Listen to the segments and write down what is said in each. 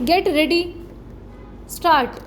Get ready, start.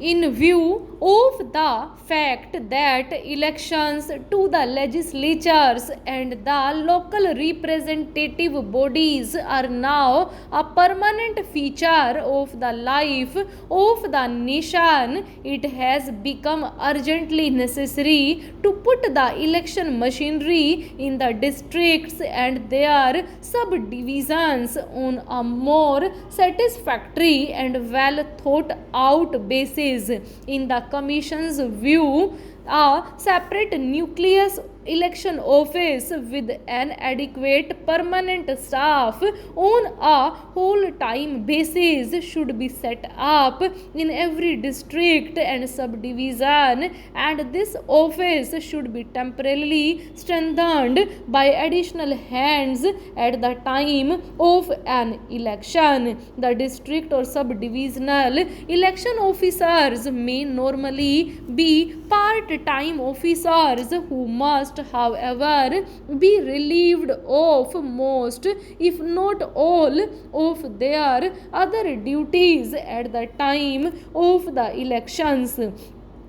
In view of the fact that elections to the legislatures and the local representative bodies are now a permanent feature of the life of the nation, it has become urgently necessary to put the election machinery in the districts and their subdivisions on a more satisfactory and well thought out basis. In the Commission's view, a separate nucleus election office with an adequate permanent staff on a whole time basis should be set up in every district and subdivision, and this office should be temporarily strengthened by additional hands at the time of an election. The district or subdivisional election officers may normally be part-time officers who must, however, be relieved of most, if not all, of their other duties at the time of the elections.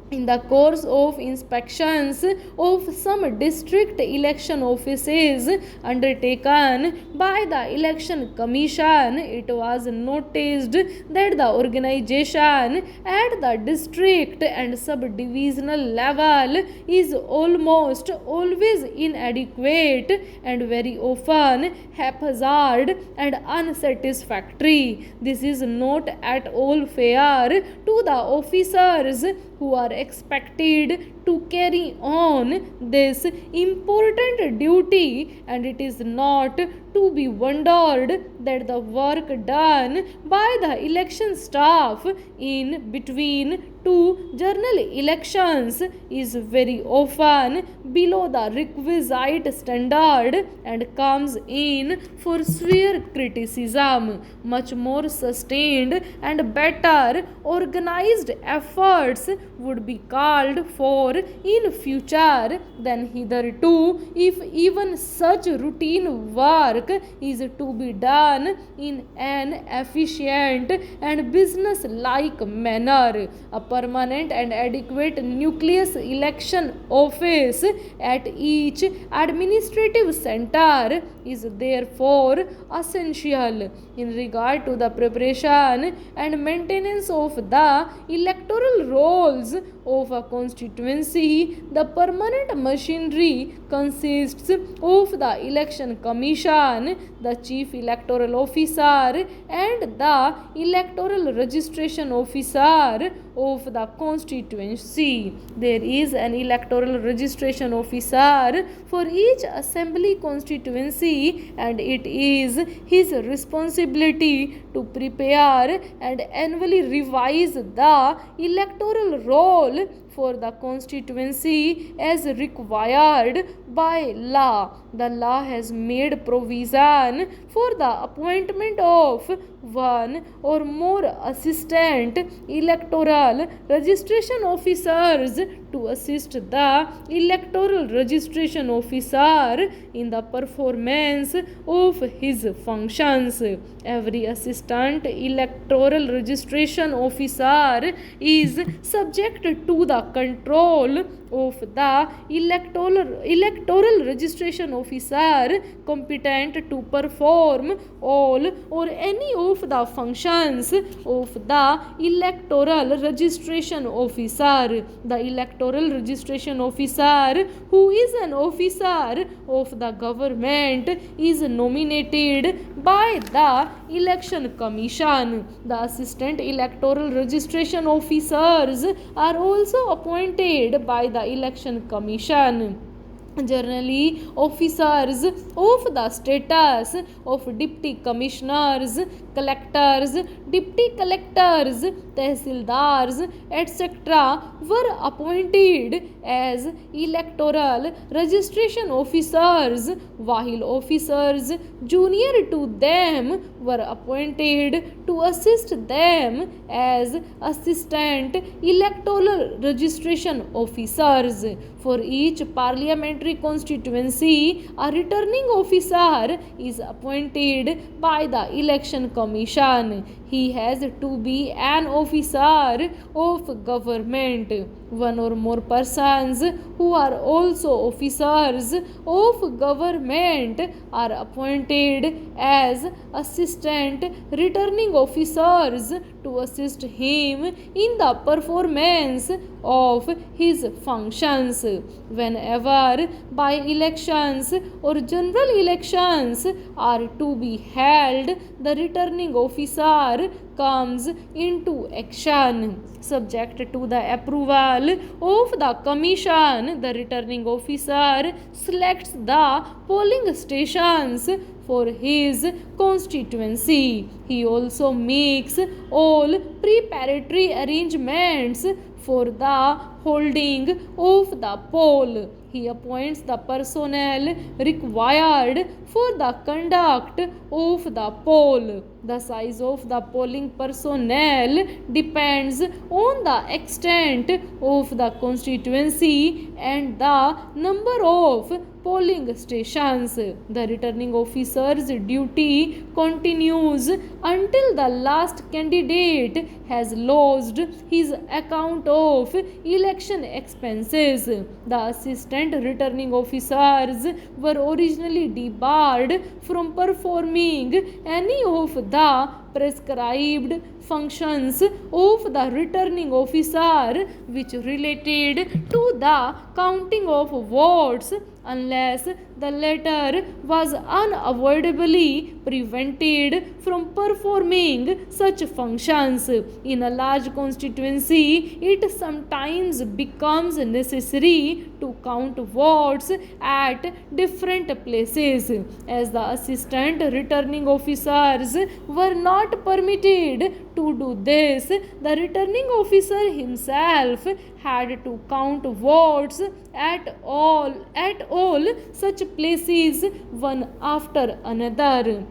In the course of inspections of some district election offices undertaken by the Election Commission, it was noticed that the organization at the district and subdivisional level is almost always inadequate and very often haphazard and unsatisfactory. This is not at all fair to the officers who are expected to carry on this important duty, and it is not to be wondered that the work done by the election staff in between two general elections is very often below the requisite standard and comes in for severe criticism. Much more sustained and better organized efforts would be called for in future than hitherto if even such routine work is to be done in an efficient and business like manner. A permanent and adequate nucleus election office at each administrative center is therefore essential. In regard to the preparation and maintenance of the electoral rolls of a constituency, the permanent machinery consists of the Election Commission, the Chief Electoral Officer, and the Electoral Registration Officer of the constituency. There is an electoral registration officer for each assembly constituency, and it is his responsibility to prepare and annually revise the electoral roll for the constituency as required by law. The law has made provision for the appointment of one or more assistant electoral registration officers to assist the electoral registration officer in the performance of his functions. Every assistant electoral registration officer is subject to the control of the electoral registration officer competent to perform all or any of the functions of the electoral registration officer. The electoral registration officer, who is an officer of the government, is nominated by the Election Commission. The assistant electoral registration officers are also appointed by the Election Commission. Generally, officers of the status of deputy commissioners, collectors, deputy collectors, tehsildars, etc. were appointed as electoral registration officers, while officers junior to them were appointed to assist them as assistant electoral registration officers. For each parliamentary constituency, a returning officer is appointed by the Election Commission. he has to be an officer of government. One or more persons who are also officers of government are appointed as assistant returning officers to assist him in the performance of his functions. Whenever by elections or general elections are to be held, the returning officer comes into action. Subject to the approval of the commission, the returning officer selects the polling stations for his constituency. He also makes all preparatory arrangements for the holding of the poll. He appoints the personnel required for the conduct of the poll. The size of the polling personnel depends on the extent of the constituency and the number of polling stations. The returning officer's duty continues until the last candidate has lodged his account of election expenses. The assistant returning officers were originally debarred from performing any of the prescribed functions of the returning officer which related to the counting of votes unless the latter was unavoidably prevented from performing such functions. In a large constituency, it sometimes becomes necessary to count votes at different places. As the assistant returning officers were not permitted to do this, the returning officer himself had to count votes at all such places one after another.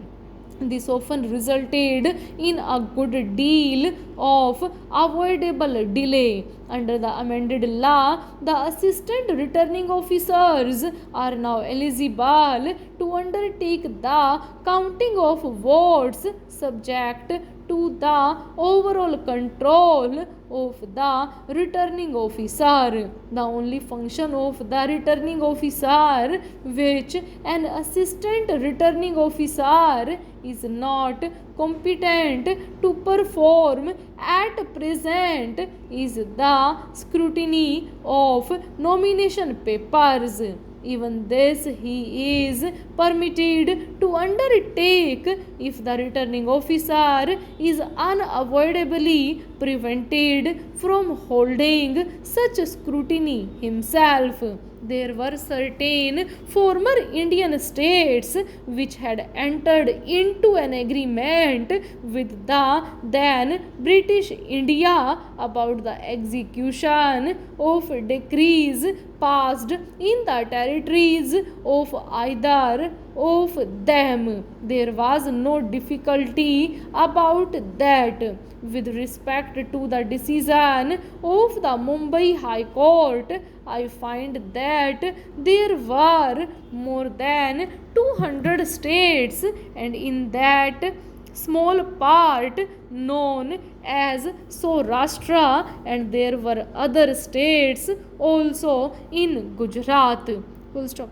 This often resulted in a good deal of avoidable delay. Under the amended law, the assistant returning officers are now eligible to undertake the counting of votes subject to the overall control of the returning officer. The only function of the returning officer which an assistant returning officer is not competent to perform at present is the scrutiny of nomination papers. Even this he is permitted to undertake if the returning officer is unavoidably prevented from holding such scrutiny himself. There were certain former Indian states which had entered into an agreement with the then British India about the execution of decrees passed in the territories of either of them. There was no difficulty about that. With respect to the decision of the Mumbai High Court, I find that there were more than 200 states, and in that small part known as Saurashtra, and there were other states also in Gujarat. Full stop.